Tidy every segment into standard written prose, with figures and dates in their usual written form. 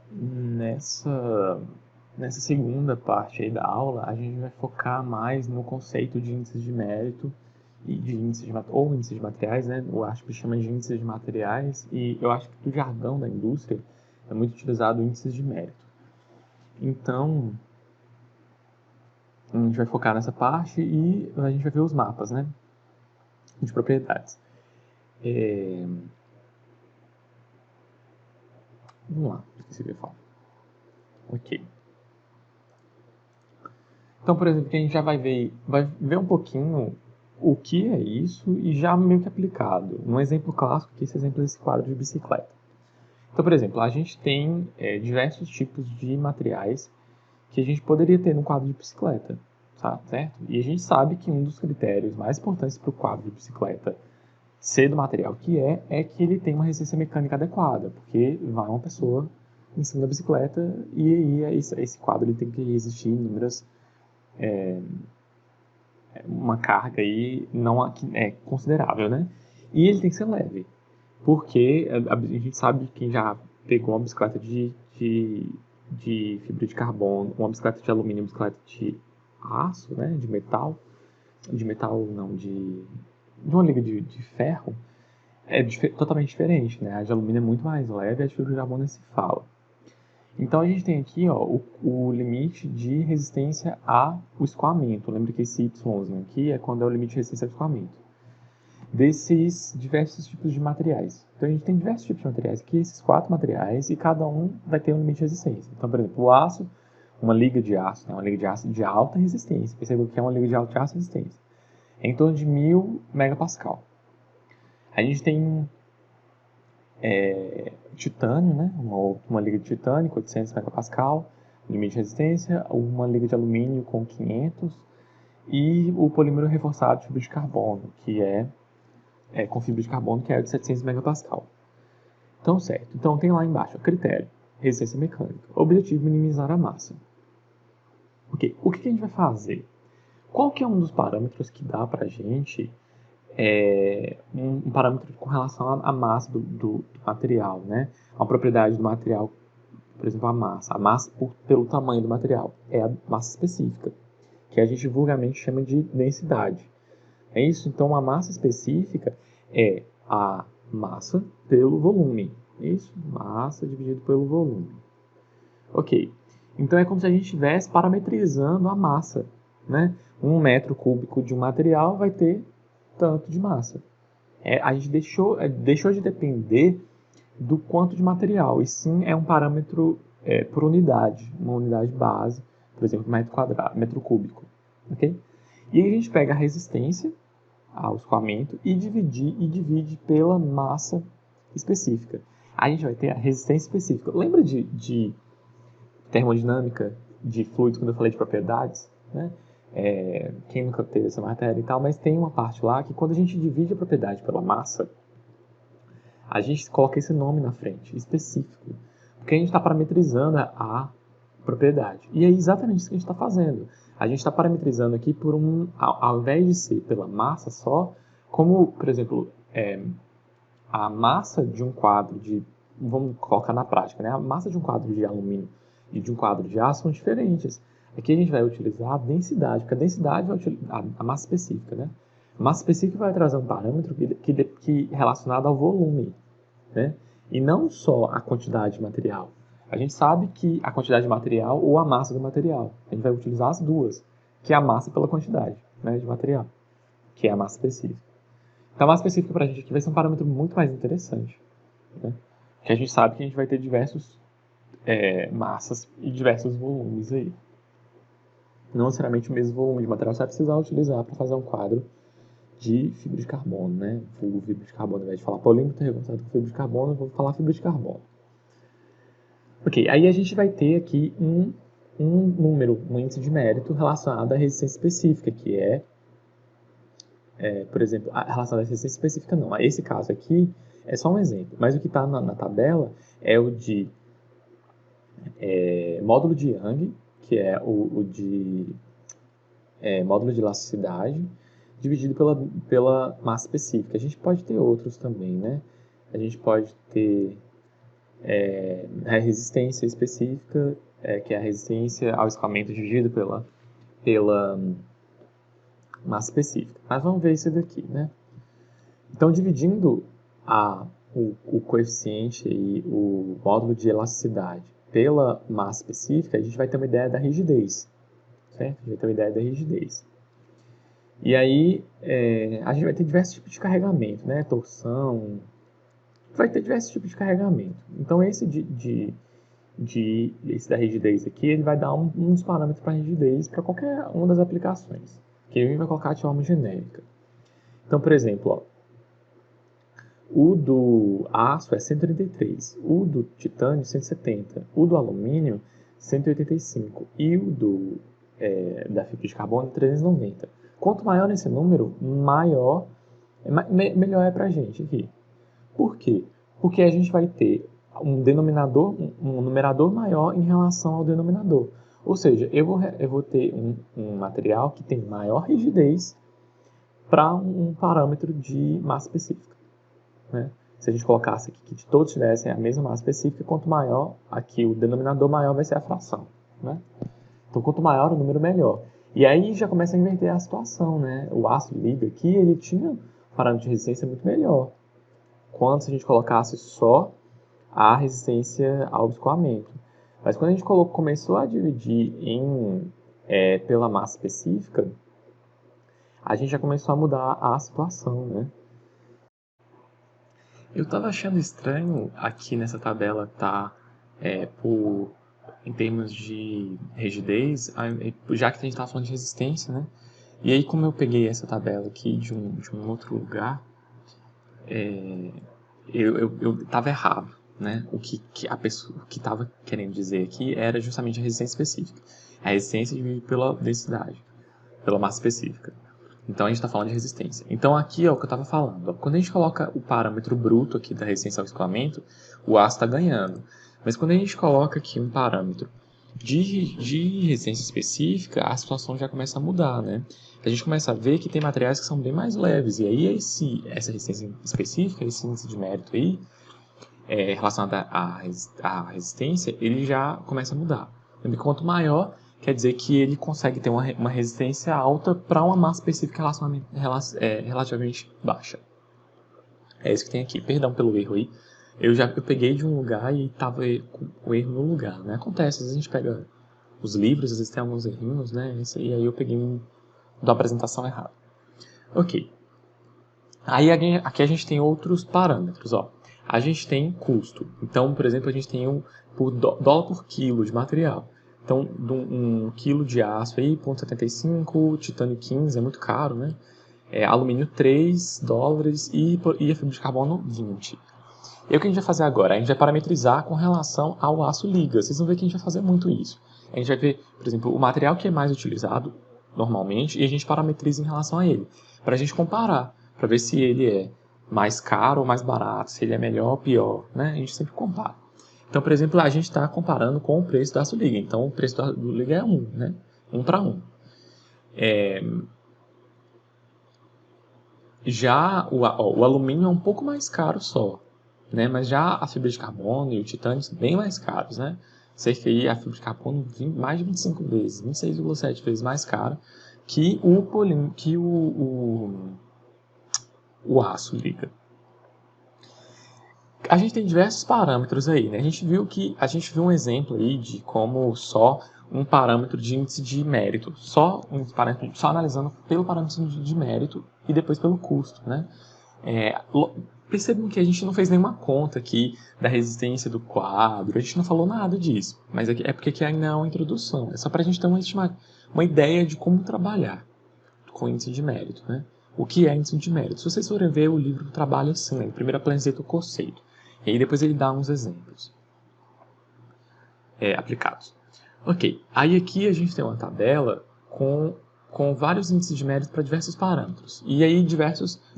Nessa segunda parte aí da aula, a gente vai focar mais no conceito de índices de mérito e de ou índices de materiais, né? Eu acho que chama de índices de materiais, e eu acho que no jargão da indústria é muito utilizado índices de mérito. Então, a gente vai focar nessa parte e a gente vai ver os mapas, né? De propriedades. Vamos lá, esqueci o que eu falo. Ok. Então, por exemplo, a gente já vai ver um pouquinho o que é isso e já meio que aplicado. Um exemplo clássico, que é esse exemplo desse quadro de bicicleta. Então, por exemplo, a gente tem diversos tipos de materiais que a gente poderia ter no quadro de bicicleta, certo? E a gente sabe que um dos critérios mais importantes para o quadro de bicicleta ser do material que é que ele tem uma resistência mecânica adequada, porque vai uma pessoa em cima da bicicleta e aí esse quadro ele tem que resistir inúmeras uma carga aí não é considerável, né? E ele tem que ser leve, porque a gente sabe, quem já pegou uma bicicleta de fibra de carbono, uma bicicleta de alumínio, uma bicicleta de aço, né, de metal não, de uma liga de ferro, é totalmente diferente, né? A de alumínio é muito mais leve, a de fibra de carbono nem se fala. Então a gente tem aqui o limite de resistência ao escoamento. Lembra que esse Y aqui é quando é o limite de resistência ao escoamento. Desses diversos tipos de materiais. Então a gente tem diversos tipos de materiais aqui, esses 4 materiais, e cada um vai ter um limite de resistência. Então, por exemplo, o aço, uma liga de aço, né? Uma liga de aço de alta resistência. Perceba que é uma liga de alta resistência. É em torno de 1000 megapascal. A gente tem titânio, né? Uma liga de titânio com 800 megapascal, limite de resistência, uma liga de alumínio com 500 e o polímero reforçado de fibra de carbono, que com fibra de carbono, que é de 700 megapascal. Então, certo. Então, tem lá embaixo, critério, resistência mecânica. Objetivo, minimizar a massa. Ok, o que a gente vai fazer? Qual que é um dos parâmetros que dá pra gente um parâmetro com relação à massa do material, né? A propriedade do material, por exemplo, a massa pelo tamanho do material, é a massa específica, que a gente vulgarmente chama de densidade. É isso? Então, a massa específica é a massa pelo volume. É isso? Massa dividido pelo volume. Ok. Então, é como se a gente estivesse parametrizando a massa, né? 1 metro cúbico de um material vai ter tanto de massa. A gente deixou de depender do quanto de material, e sim é um parâmetro por unidade, uma unidade base, por exemplo, metro quadrado, metro cúbico. Okay? E aí a gente pega a resistência ao escoamento e divide pela massa específica. A gente vai ter a resistência específica. Lembra de termodinâmica de fluidos quando eu falei de propriedades? Né? Quem nunca teve essa matéria e tal, mas tem uma parte lá que quando a gente divide a propriedade pela massa, a gente coloca esse nome na frente, específico, porque a gente está parametrizando a propriedade. E é exatamente isso que a gente está fazendo. A gente está parametrizando aqui ao invés de ser pela massa só, como, por exemplo, a massa de um quadro vamos colocar na prática, né? A massa de um quadro de alumínio e de um quadro de aço são diferentes. Aqui a gente vai utilizar a densidade, porque a densidade vai utilizar a massa específica, né? A massa específica vai trazer um parâmetro que relacionado ao volume, né? E não só a quantidade de material. A gente sabe que a quantidade de material ou a massa do material. A gente vai utilizar as duas, que é a massa pela quantidade, né, de material, que é a massa específica. Então, a massa específica para a gente aqui vai ser um parâmetro muito mais interessante, né? Que a gente sabe que a gente vai ter diversos massas e diversos volumes aí. Não necessariamente o mesmo volume de material você vai precisar utilizar para fazer um quadro de fibra de carbono, né? Vulgo fibra de carbono, ao invés de falar polímero reforçado com fibra de carbono, eu vou falar fibra de carbono. Ok, aí a gente vai ter aqui um número, um índice de mérito relacionado à resistência específica, que por exemplo, relacionado à resistência específica não. Esse caso aqui é só um exemplo, mas o que está na tabela é o de módulo de Young, que é o de módulo de elasticidade, dividido pela massa específica. A gente pode ter outros também, né? A gente pode ter a resistência específica, que é a resistência ao escoamento dividida pela massa específica. Mas vamos ver isso daqui, né? Então, dividindo o coeficiente e o módulo de elasticidade pela massa específica, a gente vai ter uma ideia da rigidez, certo? A gente vai ter uma ideia da rigidez. E aí, a gente vai ter diversos tipos de carregamento, né? Torção, vai ter diversos tipos de carregamento. Então, esse esse da rigidez aqui, ele vai dar uns parâmetros para rigidez para qualquer uma das aplicações, que a gente vai colocar de forma genérica. Então, por exemplo, ó, o do aço é 133, o do titânio 170, o do alumínio 185 e o da fibra de carbono 390. Quanto maior esse número, melhor é para a gente aqui. Por quê? Porque a gente vai ter um numerador maior em relação ao denominador. Ou seja, eu vou ter um material que tem maior rigidez para um parâmetro de massa específica, né? Se a gente colocasse aqui que todos tivessem a mesma massa específica, quanto maior, aqui o denominador maior vai ser a fração, né? Então, quanto maior o número, melhor. E aí já começa a inverter a situação, né? O aço liga aqui, ele tinha um parâmetro de resistência muito melhor, quando se a gente colocasse só a resistência ao escoamento. Mas quando a gente começou a dividir pela massa específica, a gente já começou a mudar a situação, né? Eu estava achando estranho aqui nessa tabela tá em termos de rigidez, já que a gente estava falando de resistência, né? E aí, como eu peguei essa tabela aqui de um outro lugar, eu estava errado, né? O que a pessoa que estava querendo dizer aqui era justamente a resistência específica. A resistência dividida pela densidade, pela massa específica. Então, a gente está falando de resistência. Então, aqui é o que eu estava falando. Quando a gente coloca o parâmetro bruto aqui da resistência ao escoamento, o aço está ganhando. Mas quando a gente coloca aqui um parâmetro de resistência específica, a situação já começa a mudar, né? A gente começa a ver que tem materiais que são bem mais leves. E aí, essa resistência específica, esse índice de mérito aí, relacionado à resistência, ele já começa a mudar. Quanto maior, quer dizer que ele consegue ter uma resistência alta para uma massa específica relativamente baixa. É isso que tem aqui. Perdão pelo erro aí. Eu peguei de um lugar e estava com o erro no lugar, né? Acontece, às vezes a gente pega os livros, às vezes tem alguns errinhos, né? Isso aí eu peguei da apresentação errada. Ok. Aí aqui a gente tem outros parâmetros, ó. A gente tem custo. Então, por exemplo, a gente tem dólar por quilo de material. Então, um quilo de aço aí, 0,75, titânio 15, é muito caro, né? Alumínio 3 dólares e a fibra de carbono 20. E o que a gente vai fazer agora? A gente vai parametrizar com relação ao aço liga. Vocês vão ver que a gente vai fazer muito isso. A gente vai ver, por exemplo, o material que é mais utilizado normalmente e a gente parametriza em relação a ele. Para a gente comparar, para ver se ele é mais caro ou mais barato, se ele é melhor ou pior, né? A gente sempre compara. Então, por exemplo, a gente está comparando com o preço do aço liga. Então, o preço do liga é 1, né? 1 para 1. Já o alumínio é um pouco mais caro só, né? Mas já a fibra de carbono e o titânio são bem mais caros, né? Cerca aí a fibra de carbono mais de 25 vezes, 26,7 vezes mais cara que o aço liga. A gente tem diversos parâmetros aí, né? A gente viu um exemplo aí de como só um parâmetro de índice de mérito, só analisando pelo parâmetro de mérito e depois pelo custo, né? Percebam que a gente não fez nenhuma conta aqui da resistência do quadro, a gente não falou nada disso, mas é porque aqui ainda é uma introdução, é só para a gente ter uma ideia de como trabalhar com índice de mérito, né? O que é índice de mérito? Se vocês forem ver, o livro trabalha assim, né? Primeiro apresenta o conceito, e aí depois ele dá uns exemplos aplicados. Ok, aí aqui a gente tem uma tabela com vários índices de mérito para diversos parâmetros, e aí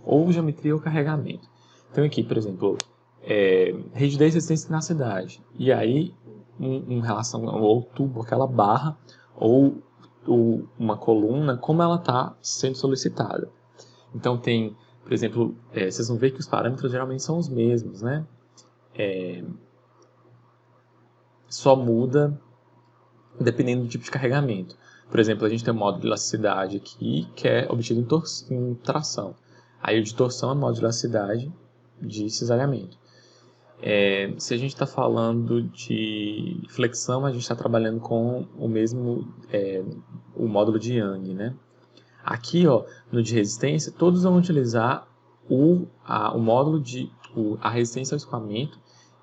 ou geometria ou carregamento. Então aqui, por exemplo, rigidez, resistência e tenacidade. E aí, em relação ao tubo, aquela barra, ou uma coluna, como ela está sendo solicitada. Então tem, por exemplo, vocês vão ver que os parâmetros geralmente são os mesmos, né? só muda dependendo do tipo de carregamento. Por exemplo, a gente tem o módulo de elasticidade aqui, que é obtido em tração. Aí o de torção é o módulo de elasticidade de cisalhamento. Se a gente está falando de flexão, a gente está trabalhando com o mesmo, o módulo de Young, né? Aqui, ó, no de resistência, todos vão utilizar o módulo de a resistência ao escoamento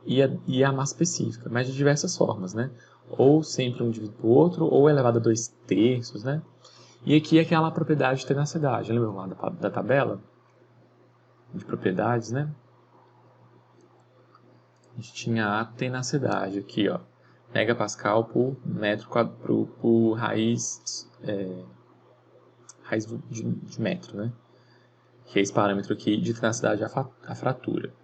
e a massa específica, mas de diversas formas, né? Ou sempre um dividido por outro, ou elevado a 2/3, né? E aqui é aquela propriedade de tenacidade. Lembra lá da tabela de propriedades, né? A gente tinha a tenacidade aqui, ó. Megapascal por metro quadrado por raiz, raiz de metro, né? Que é esse parâmetro aqui de tenacidade à fratura.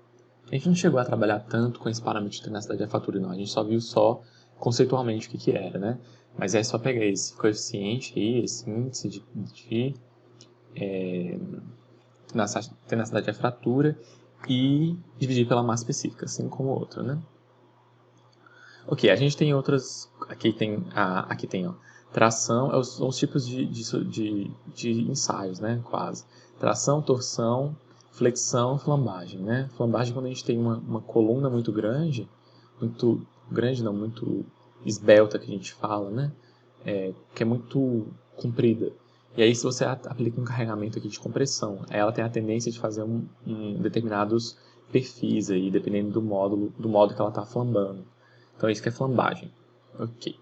A gente não chegou a trabalhar tanto com esse parâmetro de tenacidade à fratura, não. A gente só viu conceitualmente o que era, né? Mas é só pegar esse coeficiente aí, esse índice de tenacidade à fratura e dividir pela massa específica, assim como o outro, né? Ok, a gente tem outras. Aqui tem, ó. Tração são os tipos de ensaios, né? Quase. Tração, torção, flexão, flambagem, né? Flambagem quando a gente tem uma coluna muito grande não, muito esbelta que a gente fala, né? Que é muito comprida. E aí se você aplica um carregamento aqui de compressão, ela tem a tendência de fazer determinados perfis aí, dependendo do modo que ela está flambando. Então, isso que é flambagem. Ok.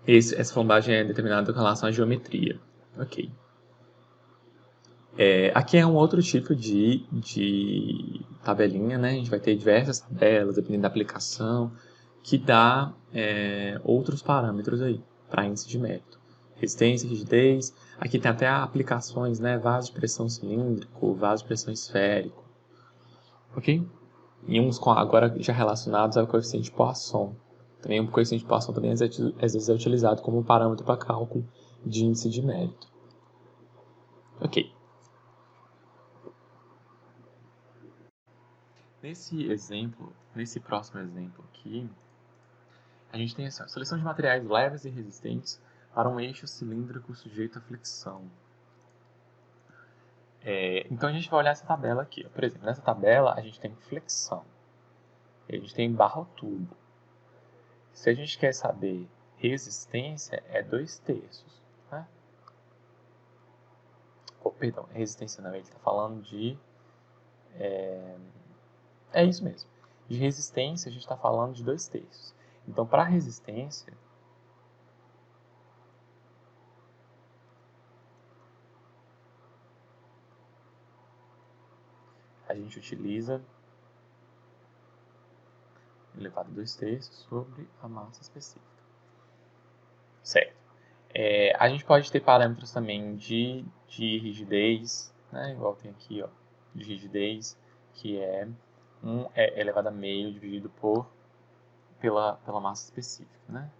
Essa flambagem é determinada com relação à geometria. Ok. Aqui é um outro tipo de tabelinha, né? A gente vai ter diversas tabelas, dependendo da aplicação, que dá outros parâmetros aí, para índice de mérito. Resistência, rigidez. Aqui tem até aplicações, né? Vaso de pressão cilíndrico, vaso de pressão esférico. Ok? E uns agora já relacionados ao coeficiente de Poisson. Também o coeficiente de Poisson também às vezes é utilizado como parâmetro para cálculo de índice de mérito. Ok. Nesse próximo exemplo aqui, a gente tem assim, a seleção de materiais leves e resistentes para um eixo cilíndrico sujeito à flexão. Então a gente vai olhar essa tabela aqui. Ó. Por exemplo, nessa tabela a gente tem flexão. A gente tem barra ao tubo. Se a gente quer saber resistência, é 2/3. Né? Perdão, resistência não, ele está falando de... É isso mesmo. De resistência, a gente está falando de 2/3. Então, para resistência, a gente utiliza elevado a 2/3 sobre a massa específica. Certo. A gente pode ter parâmetros também de rigidez, né? Igual tem aqui, ó, de rigidez, que é 1 elevado a meio dividido pela massa específica, né?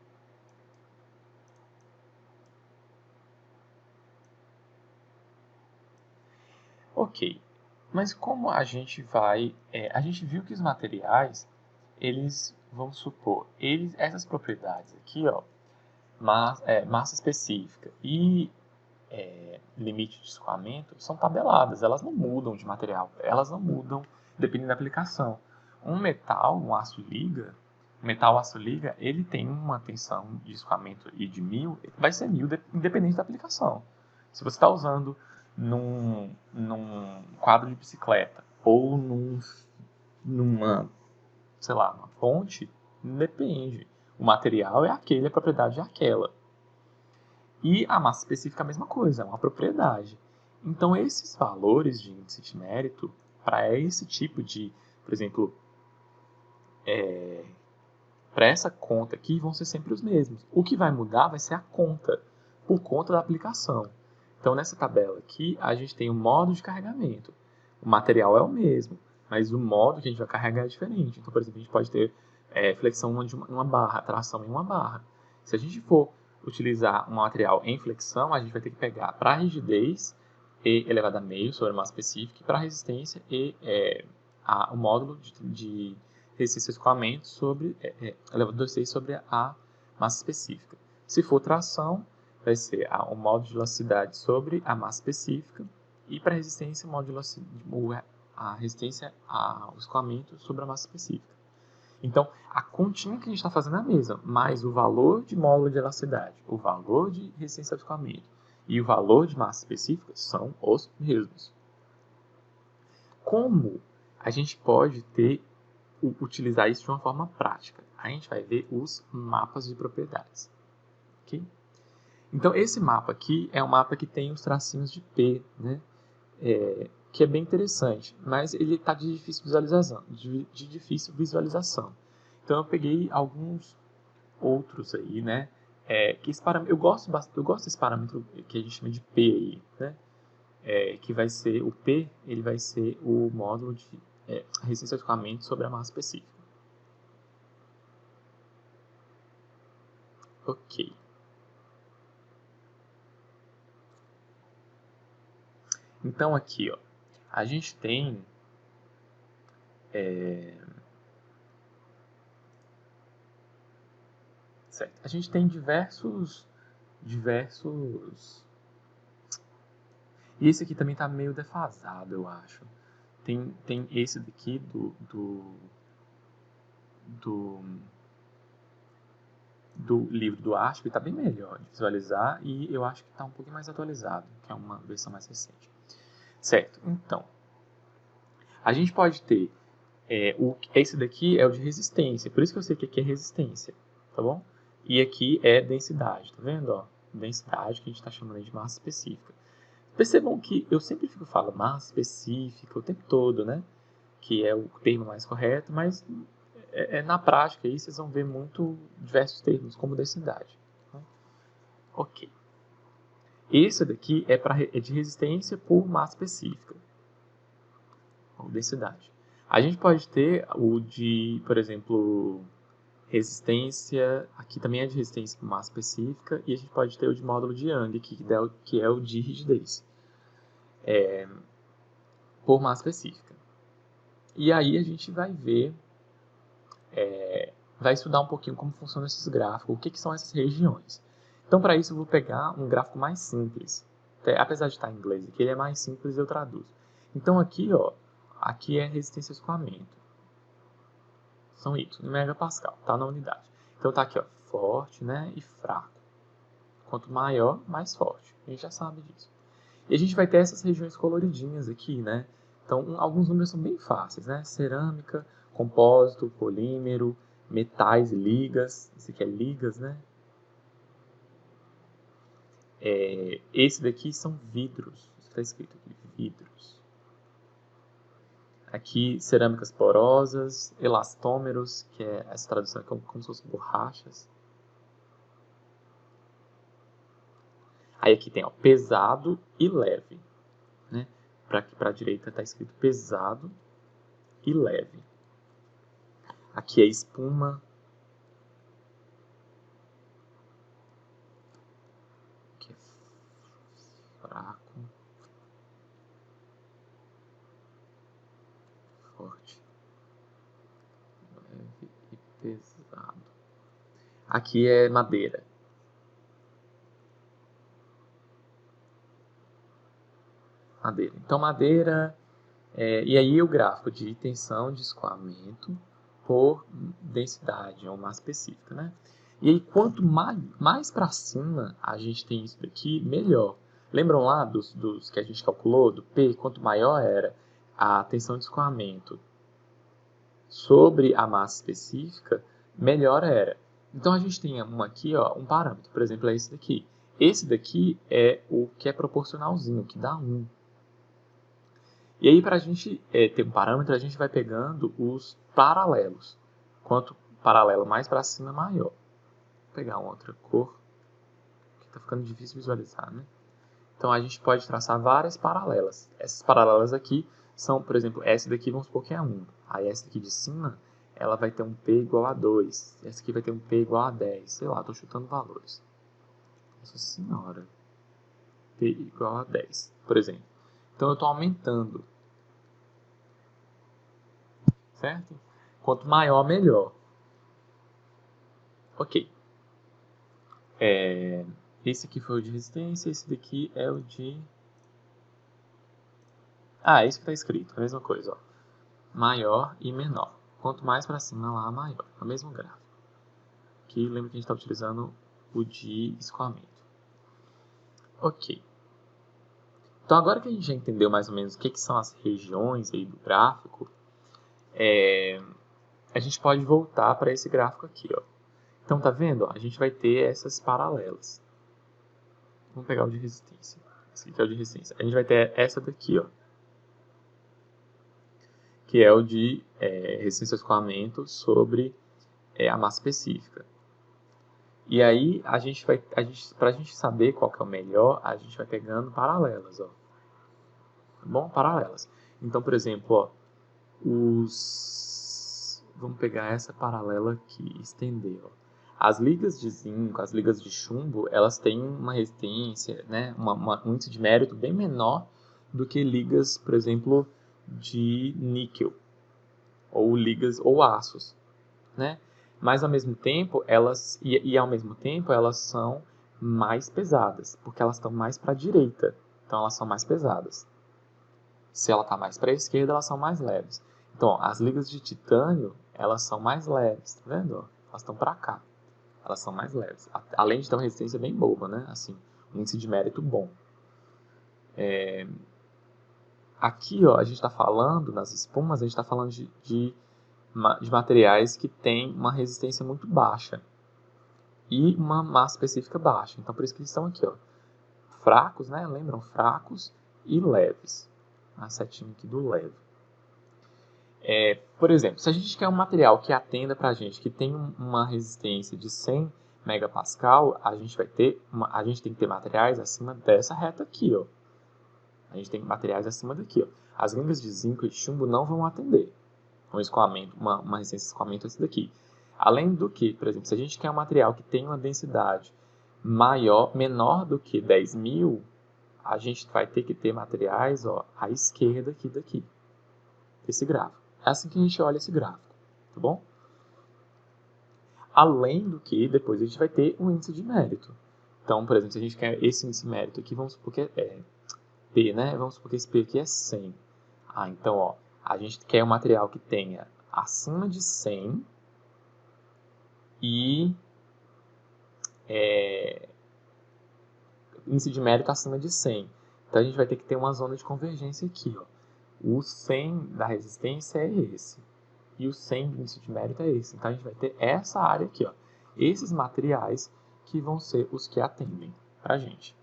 Ok, mas como a gente vai... a gente viu que os materiais, eles, vamos supor, essas propriedades aqui, ó, massa específica e limite de escoamento, são tabeladas, elas não mudam de material, elas não mudam dependendo da aplicação. Um aço-liga, ele tem uma tensão de escoamento e de 1000, vai ser 1000 independente da aplicação. Se você está usando num quadro de bicicleta ou numa, sei lá, uma ponte, depende. O material é aquele, a propriedade é aquela. E a massa específica é a mesma coisa, é uma propriedade. Então, esses valores de índice de mérito, para esse tipo de, por exemplo, para essa conta aqui, vão ser sempre os mesmos. O que vai mudar vai ser a conta, por conta da aplicação. Então, nessa tabela aqui, a gente tem o modo de carregamento. O material é o mesmo, mas o modo que a gente vai carregar é diferente. Então, por exemplo, a gente pode ter flexão de uma barra, tração em uma barra. Se a gente for utilizar um material em flexão, a gente vai ter que pegar para rigidez E elevado a meio sobre a massa específica e para resistência e o módulo de resistência de escoamento sobre elevado a 6 sobre a massa específica. Se for tração, vai ser o módulo de velocidade sobre a massa específica, e para resistência, a resistência ao escoamento sobre a massa específica. Então, a continha que a gente está fazendo é a mesma, mas o valor de módulo de elasticidade, o valor de resistência ao escoamento e o valor de massa específica são os mesmos. Como a gente pode utilizar isso de uma forma prática? A gente vai ver os mapas de propriedades. Okay? Então, esse mapa aqui é um mapa que tem os tracinhos de P, né? Que é bem interessante, mas ele está de difícil visualização. Então, eu peguei alguns outros aí, né? Eu gosto desse parâmetro que a gente chama de P aí, né? Que vai ser o P, ele vai ser o módulo de resistência ao escoamento sobre a massa específica. Ok. Então aqui, ó, a gente tem certo? A gente tem diversos e esse aqui também está meio defasado, eu acho. Tem esse daqui do livro do ASP, está bem melhor de visualizar, e eu acho que está um pouquinho mais atualizado, que é uma versão mais recente. Certo, então, a gente pode ter, esse daqui é o de resistência, por isso que eu sei que aqui é resistência, tá bom? E aqui é densidade, tá vendo? Ó? Densidade que a gente está chamando de massa específica. Percebam que eu sempre fico falando massa específica o tempo todo, né? Que é o termo mais correto, mas na prática aí vocês vão ver muito diversos termos, como densidade. Ok. Esse daqui é de resistência por massa específica, ou densidade. A gente pode ter o de, por exemplo, resistência, aqui também é de resistência por massa específica, e a gente pode ter o de módulo de Young, aqui, que é o de rigidez, por massa específica. E aí a gente vai ver, vai estudar um pouquinho como funcionam esses gráficos, o que são essas regiões. Então, para isso, eu vou pegar um gráfico mais simples. Apesar de estar em inglês aqui, ele é mais simples, eu traduzo. Então, aqui, ó, aqui é resistência ao escoamento. São Y, em megapascal, tá na unidade. Então, tá aqui, ó, forte, né, e fraco. Quanto maior, mais forte. A gente já sabe disso. E a gente vai ter essas regiões coloridinhas aqui, né? Então, alguns números são bem fáceis, né? Cerâmica, compósito, polímero, metais, ligas. Esse aqui é ligas, né? Esse daqui são vidros. Está escrito aqui, vidros. Aqui, cerâmicas porosas, elastômeros, que é essa tradução é como se fossem borrachas. Aí aqui tem, ó, pesado e leve, né? Para a direita está escrito pesado e leve. Aqui é espuma. Aqui é fraco. Forte. Leve e pesado. Aqui é madeira. Madeira. Então, madeira... e aí o gráfico de tensão de escoamento por densidade, ou massa específica, né? E aí, quanto mais para cima a gente tem isso daqui, melhor. Lembram lá dos que a gente calculou, do P? Quanto maior era a tensão de escoamento sobre a massa específica, melhor era. Então, a gente tem aqui, ó, um parâmetro, por exemplo, é esse daqui. Esse daqui é o que é proporcionalzinho, que dá 1. E aí, para a gente ter um parâmetro, a gente vai pegando os paralelos. Quanto paralelo mais para cima, maior. Vou pegar uma outra cor, que está ficando difícil visualizar, né? Então, a gente pode traçar várias paralelas. Essas paralelas aqui são, por exemplo, essa daqui, vamos supor que é 1. Aí, essa daqui de cima, ela vai ter um P igual a 2. Essa aqui vai ter um P igual a 10. Sei lá, estou chutando valores. Nossa senhora. P igual a 10, por exemplo. Então, eu estou aumentando. Certo? Quanto maior, melhor. Ok. Esse aqui foi o de resistência, esse daqui é o de... Isso que está escrito, a mesma coisa, ó. Maior e menor. Quanto mais para cima, lá, maior. É o mesmo gráfico. Aqui, lembra que a gente está utilizando o de escoamento. Ok. Então, agora que a gente já entendeu mais ou menos o que são as regiões aí do gráfico, a gente pode voltar para esse gráfico aqui, ó. Então, tá vendo? Ó, a gente vai ter essas paralelas. Vamos pegar o de resistência. Esse aqui é o de resistência. A gente vai ter essa daqui, ó, que é o de resistência ao escoamento sobre a massa específica. E aí, para a gente saber qual que é o melhor, a gente vai pegando paralelas, ó. Tá bom? Paralelas. Então, por exemplo, ó, vamos pegar essa paralela aqui e estender, ó. As ligas de zinco, as ligas de chumbo, elas têm uma resistência, né, um índice de mérito bem menor do que ligas, por exemplo, de níquel, ou ligas ou aços, né? Mas ao mesmo tempo, ao mesmo tempo elas são mais pesadas, porque elas estão mais para a direita, então elas são mais pesadas. Se ela está mais para a esquerda, elas são mais leves. Então, ó, as ligas de titânio, elas são mais leves, tá vendo? Ó, elas estão para cá. Elas são mais leves. Além de ter uma resistência bem boa, né? Assim, um índice de mérito bom. Aqui, ó, a gente está falando, nas espumas, a gente está falando de materiais que têm uma resistência muito baixa e uma massa específica baixa. Então, por isso que eles estão aqui, ó, fracos, né? Lembram? Fracos e leves. A setinha aqui do leve. Por exemplo, se a gente quer um material que atenda para a gente, que tem uma resistência de 100 megapascal, a gente tem que ter materiais acima dessa reta aqui, ó. A gente tem materiais acima daqui, ó. As ligas de zinco e de chumbo não vão atender um escoamento, uma resistência de escoamento esse daqui. Além do que, por exemplo, se a gente quer um material que tem uma densidade menor do que 10.000, a gente vai ter que ter materiais, ó, à esquerda aqui daqui, desse gráfico. É assim que a gente olha esse gráfico, tá bom? Além do que, depois a gente vai ter um índice de mérito. Então, por exemplo, se a gente quer esse índice de mérito aqui, vamos supor que é P, né? Vamos supor que esse P aqui é 100. Então, ó, a gente quer um material que tenha acima de 100 e índice de mérito acima de 100. Então, a gente vai ter que ter uma zona de convergência aqui, ó. O 100 da resistência é esse. E o 100 do índice de mérito é esse. Então, a gente vai ter essa área aqui, ó. Esses materiais que vão ser os que atendem pra gente.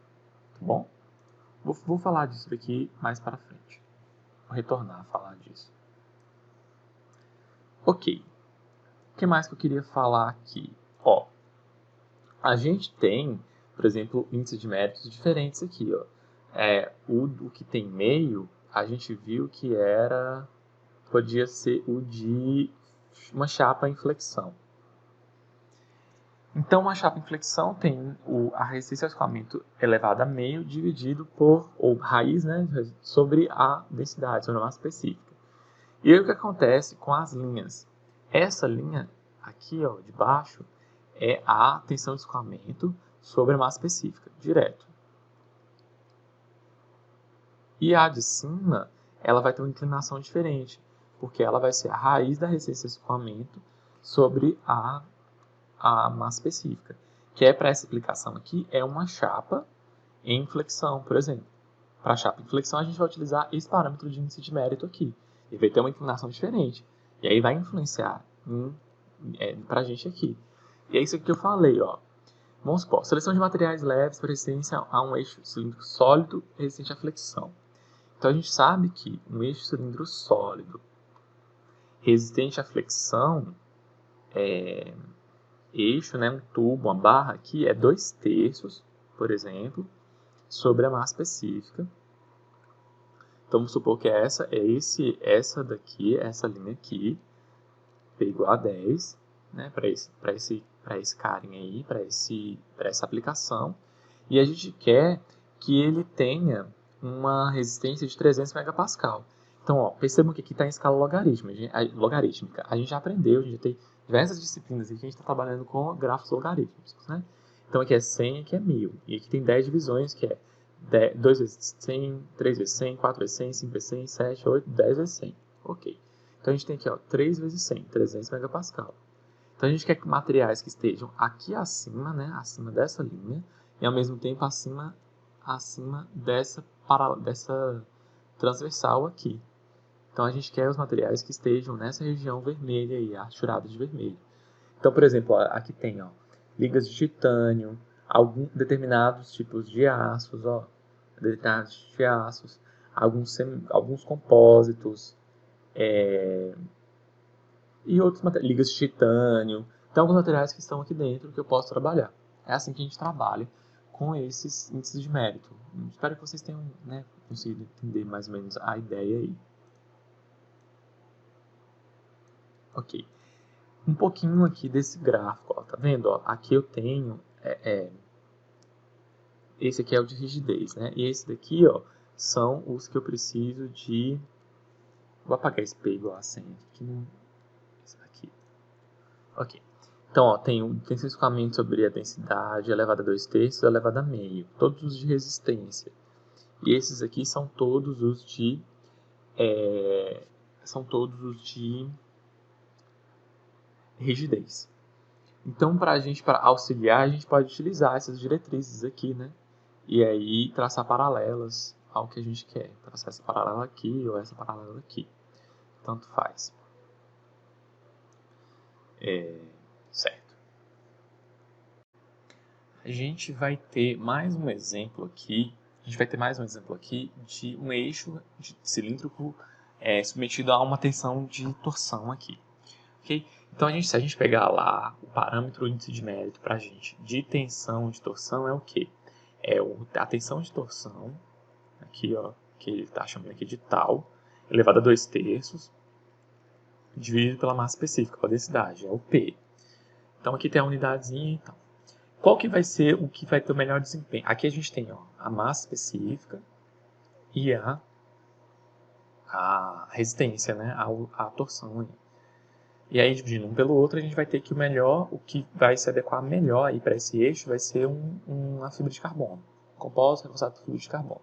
Tá bom? Vou falar disso daqui mais para frente. Vou retornar a falar disso. Ok. O que mais que eu queria falar aqui? Ó, a gente tem, por exemplo, índices de méritos diferentes aqui. Ó. O que tem meio, a gente viu que podia ser o de uma chapa em flexão. Então, uma chapa em flexão tem a resistência ao escoamento elevada a meio dividido ou raiz, né, sobre a densidade, sobre a massa específica. E aí o que acontece com as linhas? Essa linha aqui, ó, de baixo, é a tensão de escoamento sobre a massa específica, direto. E a de cima, ela vai ter uma inclinação diferente, porque ela vai ser a raiz da resistência de escoamento sobre a massa específica. Que para essa aplicação aqui, é uma chapa em flexão, por exemplo. Para a chapa em flexão, a gente vai utilizar esse parâmetro de índice de mérito aqui. Ele vai ter uma inclinação diferente. E aí vai influenciar para a gente aqui. E é isso que eu falei, ó. Vamos supor, seleção de materiais leves para resistência a um eixo cilíndrico sólido resistente à flexão. Então a gente sabe que um eixo cilíndrico sólido resistente à flexão, eixo, né, um tubo, uma barra aqui, é 2/3, por exemplo, sobre a massa específica. Então vamos supor que essa linha aqui, P igual a 10, né, para esse carinha aí, para essa aplicação. E a gente quer que ele tenha uma resistência de 300 megapascal. Então, ó, percebam que aqui está em escala logarítmica. A gente já aprendeu, a gente já tem diversas disciplinas aqui que a gente está trabalhando com grafos logarítmicos, né? Então, aqui é 100, aqui é 1000. E aqui tem 10 divisões, que é 2 vezes 100, 3 vezes 100, 4 vezes 100, 5 vezes 100, 7, 8, 10 vezes 100. Ok. Então, a gente tem aqui, ó, 3 vezes 100, 300 megapascal. Então, a gente quer materiais que estejam aqui acima, né? Acima dessa linha. E, ao mesmo tempo, acima dessa transversal aqui. Então, a gente quer os materiais que estejam nessa região vermelha aí, archurada de vermelho. Então, por exemplo, ó, aqui tem ó, ligas de titânio, determinados tipos de aços, ó, alguns compósitos, e outros materiais, ligas de titânio. Então, alguns materiais que estão aqui dentro que eu posso trabalhar. É assim que a gente trabalha com esses índices de mérito. Espero que vocês tenham, né, conseguido entender mais ou menos a ideia aí. Ok. Um pouquinho aqui desse gráfico, ó, tá vendo? Ó, aqui eu tenho, esse aqui é o de rigidez, né? E esse daqui, ó, são os que eu preciso de... Vou apagar esse P igual a 100 aqui, esse daqui. Ok. Então, ó, tem especificamente sobre a densidade elevada a 2/3 elevada a meio, todos os de resistência. E esses aqui são todos os de rigidez. Então, para auxiliar, a gente pode utilizar essas diretrizes aqui, né? E aí traçar paralelas ao que a gente quer. Traçar essa paralela aqui ou essa paralela aqui. Tanto faz. Certo. A gente vai ter mais um exemplo aqui. De um eixo cilíndrico submetido a uma tensão de torção aqui. Okay? Então, se a gente pegar lá o parâmetro índice de mérito para a gente de tensão de torção é o quê? É a tensão de torção, aqui, ó, que ele está chamando aqui de tal, elevado a 2/3, dividido pela massa específica, pela densidade, é o P. Então, aqui tem a unidadezinha e tal. Qual que vai ser o que vai ter o melhor desempenho? Aqui a gente tem ó, a massa específica e a resistência, né, a torção aí. E aí, dividindo um pelo outro, a gente vai ter que o que vai se adequar melhor para esse eixo vai ser uma fibra de carbono. Compósito reforçado por fibra de carbono.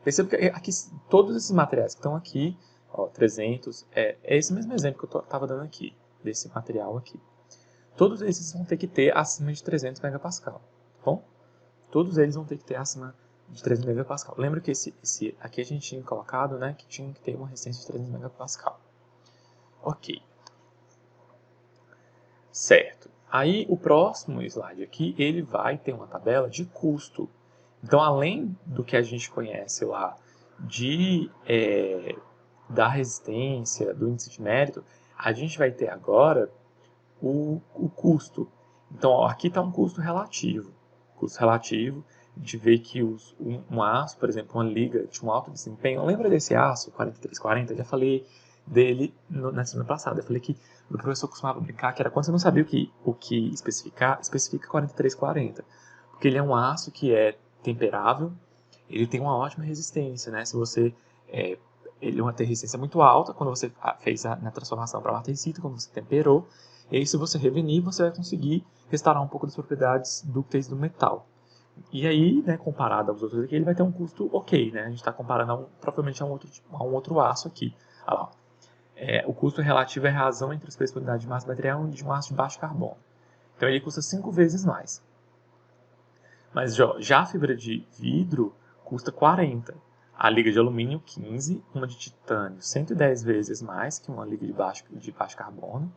Perceba que aqui, todos esses materiais que estão aqui, ó, 300, é esse mesmo exemplo que eu estava dando aqui, desse material aqui. Todos esses vão ter que ter acima de 300 megapascal, tá bom? Todos eles vão ter que ter acima de 300 megapascal. Lembra que aqui a gente tinha colocado, né, que tinha que ter uma resistência de 300 megapascal. Ok. Certo. Aí o próximo slide aqui, ele vai ter uma tabela de custo. Então, além do que a gente conhece lá da resistência, do índice de mérito, a gente vai ter agora o custo. Então, ó, aqui está um custo relativo. Custo relativo, a gente vê que um aço, por exemplo, uma liga de um alto desempenho. Lembra desse aço, 4340? Eu já falei dele na semana passada. Eu falei que o professor costumava brincar que era quando você não sabia o que especifica 4340. Porque ele é um aço que é temperável, ele tem uma ótima resistência, né? Se você ele tem resistência muito alta quando você fez na transformação para martensita, quando você temperou. E aí, se você revenir, você vai conseguir restaurar um pouco das propriedades dúcteis do metal. E aí, né, comparado aos outros aqui, ele vai ter um custo ok, né? A gente está comparando provavelmente a um outro aço aqui. Olha lá. O custo relativo é a razão entre as disponibilidade de massa de material e de um aço de baixo carbono. Então, ele custa 5 vezes mais. Mas já a fibra de vidro custa 40. A liga de alumínio, 15. Uma de titânio, 110 vezes mais que uma liga de baixo carbono.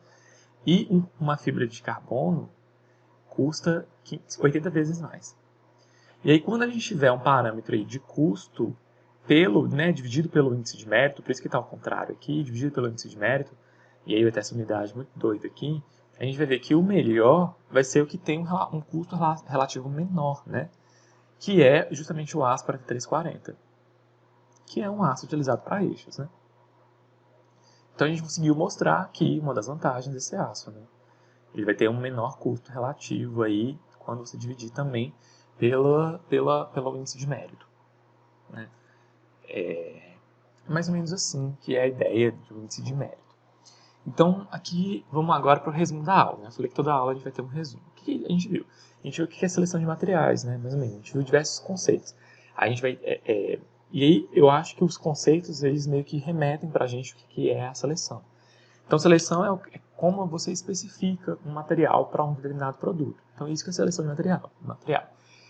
E uma fibra de carbono custa 80 vezes mais. E aí, quando a gente tiver um parâmetro aí de custo dividido pelo índice de mérito, por isso que está ao contrário aqui, dividido pelo índice de mérito, e aí vai ter essa unidade muito doida aqui, a gente vai ver que o melhor vai ser o que tem um custo relativo menor, né? Que é justamente o aço 4340, que é um aço utilizado para eixos, né? Então a gente conseguiu mostrar aqui uma das vantagens desse aço, né? Ele vai ter um menor custo relativo aí quando você dividir também pelo índice de mérito, né? mais ou menos assim que é a ideia do índice de mérito. Então, aqui, vamos agora para o resumo da aula. Né? Eu falei que toda aula a gente vai ter um resumo. O que a gente viu? A gente viu o que é seleção de materiais, né? Mais ou menos. A gente viu diversos conceitos. A gente vai, e aí, eu acho que os conceitos, eles meio que remetem para a gente o que é a seleção. Então, seleção é como você especifica um material para um determinado produto. Então, isso que é seleção de material.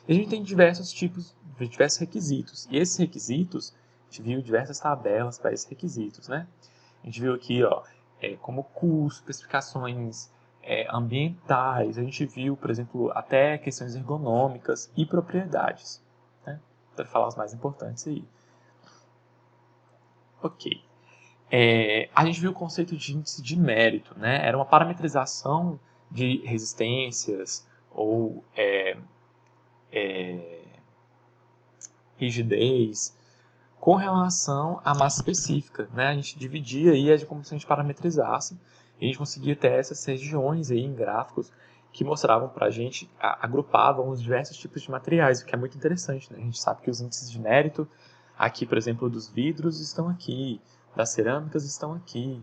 E a gente tem diversos tipos, diversos requisitos. E esses requisitos, a gente viu diversas tabelas para esses requisitos, né? A gente viu aqui, ó, como custo, especificações ambientais. A gente viu, por exemplo, até questões ergonômicas e propriedades, né? Para falar os mais importantes aí. Ok. A gente viu o conceito de índice de mérito, né? Era uma parametrização de resistências ou rigidez com relação à massa específica, né? A gente dividia aí como se a gente parametrizasse e a gente conseguia ter essas regiões aí em gráficos que mostravam para a gente, agrupavam os diversos tipos de materiais, o que é muito interessante, né? A gente sabe que os índices de mérito, aqui, por exemplo, dos vidros estão aqui, das cerâmicas estão aqui,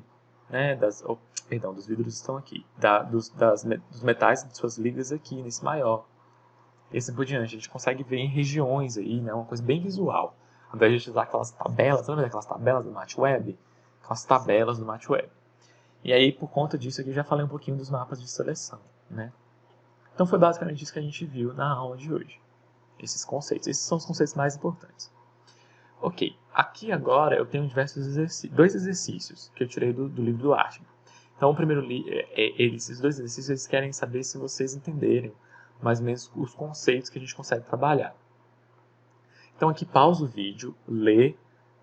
né? Dos vidros estão aqui, dos metais de suas ligas aqui, nesse maior. E assim por diante, a gente consegue ver em regiões aí, né? Uma coisa bem visual. Ao invés de a gente usar aquelas tabelas, lembra daquelas tabelas do MathWeb? Aquelas tabelas do MathWeb. E aí, por conta disso aqui, eu já falei um pouquinho dos mapas de seleção, né? Então foi basicamente isso que a gente viu na aula de hoje. Esses conceitos. Esses são os conceitos mais importantes. Ok, aqui agora eu tenho dois exercícios que eu tirei do livro do Ashman. Então, o primeiro esses dois exercícios eles querem saber se vocês entenderem mais ou menos os conceitos que a gente consegue trabalhar. Então, aqui pausa o vídeo, lê,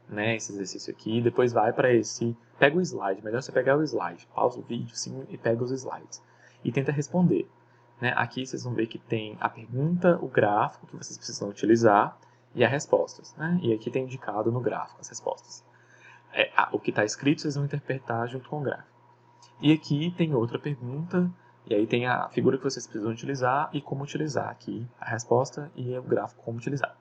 né, esse exercício aqui, e depois vai para pega o slide, melhor você pegar o slide, pausa o vídeo sim, e pega os slides. E tenta responder. Né? Aqui vocês vão ver que tem a pergunta, o gráfico que vocês precisam utilizar e as respostas. Né? E aqui tem indicado no gráfico as respostas. O que está escrito vocês vão interpretar junto com o gráfico. E aqui tem outra pergunta, e aí tem a figura que vocês precisam utilizar e como utilizar aqui a resposta e o gráfico como utilizar.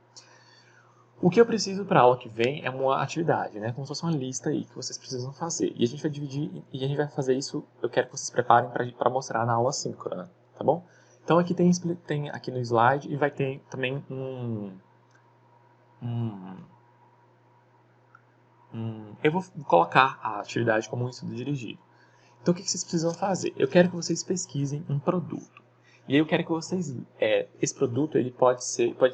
O que eu preciso para a aula que vem é uma atividade, né? Como se fosse uma lista aí que vocês precisam fazer. E a gente vai dividir, e a gente vai fazer isso, eu quero que vocês preparem para mostrar na aula síncrona, tá bom? Então aqui tem aqui no slide e vai ter também eu vou colocar a atividade como um estudo dirigido. Então o que vocês precisam fazer? Eu quero que vocês pesquisem um produto. E aí eu quero que vocês... esse produto ele pode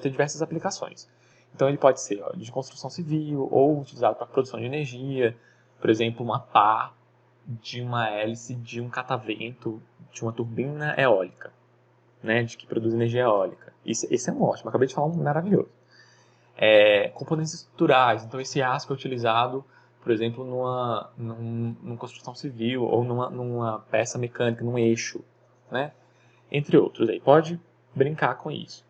ter diversas aplicações. Então ele pode ser de construção civil ou utilizado para produção de energia. Por exemplo, uma pá de uma hélice de um catavento de uma turbina eólica, né, de que produz energia eólica. Esse é um ótimo, acabei de falar um maravilhoso. Componentes estruturais, então esse aço é utilizado, por exemplo, numa construção civil ou numa peça mecânica, num eixo, né? Entre outros. Aí pode brincar com isso.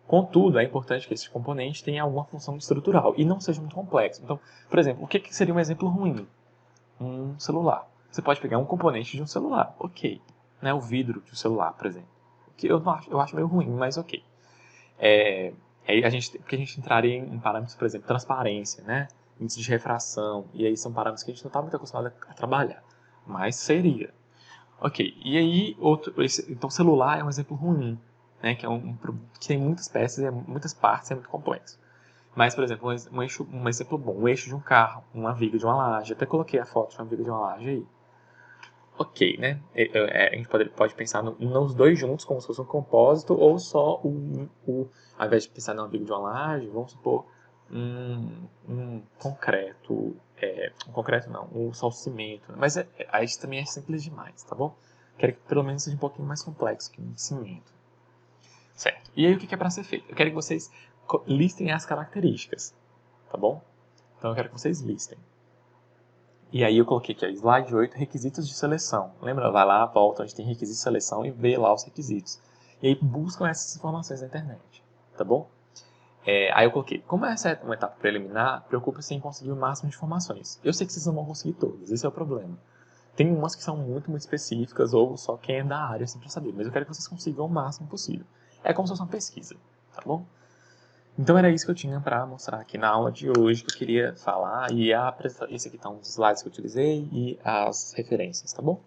Contudo, é importante que esse componente tenha alguma função estrutural e não seja muito complexo. Então, por exemplo, o que seria um exemplo ruim? Um celular. Você pode pegar um componente de um celular, ok. Né? O vidro de um celular, por exemplo. Que eu acho meio ruim, mas ok. Porque a gente entraria em parâmetros, por exemplo, transparência, né? Índice de refração, e aí são parâmetros que a gente não está muito acostumado a trabalhar, mas seria. Ok, e aí, então celular é um exemplo ruim, né? Que é que tem muitas peças, muitas partes, é muito complexo. Mas, por exemplo, um exemplo bom, um eixo de um carro, uma viga de uma laje, até coloquei a foto de uma viga de uma laje aí. Ok, né? A gente pode pensar nos dois juntos como se fosse um compósito ou só ao invés de pensar numa viga de uma laje, vamos supor um concreto, um concreto não, só o cimento. Mas aí também é simples demais, tá bom? Quero que pelo menos seja um pouquinho mais complexo que um cimento. Certo. E aí o que é para ser feito? Eu quero que vocês listem as características, tá bom? Então eu quero que vocês listem. E aí eu coloquei aqui, slide 8, requisitos de seleção. Lembra? Vai lá, volta onde tem requisitos de seleção e vê lá os requisitos. E aí buscam essas informações na internet, tá bom? Aí eu coloquei, como essa é uma etapa preliminar, preocupe-se em conseguir o máximo de informações. Eu sei que vocês não vão conseguir todas, esse é o problema. Tem umas que são muito, muito específicas, ou só quem é da área assim para saber, mas eu quero que vocês consigam o máximo possível. É como se fosse uma pesquisa, tá bom? Então era isso que eu tinha para mostrar aqui na aula de hoje, que eu queria falar, e esse aqui estão os slides que eu utilizei e as referências, tá bom?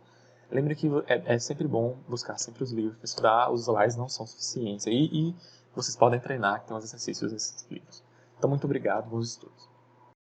Lembre que é sempre bom buscar sempre os livros para estudar, os slides não são suficientes, e vocês podem treinar, que tem uns exercícios nesses livros. Então muito obrigado, bons estudos.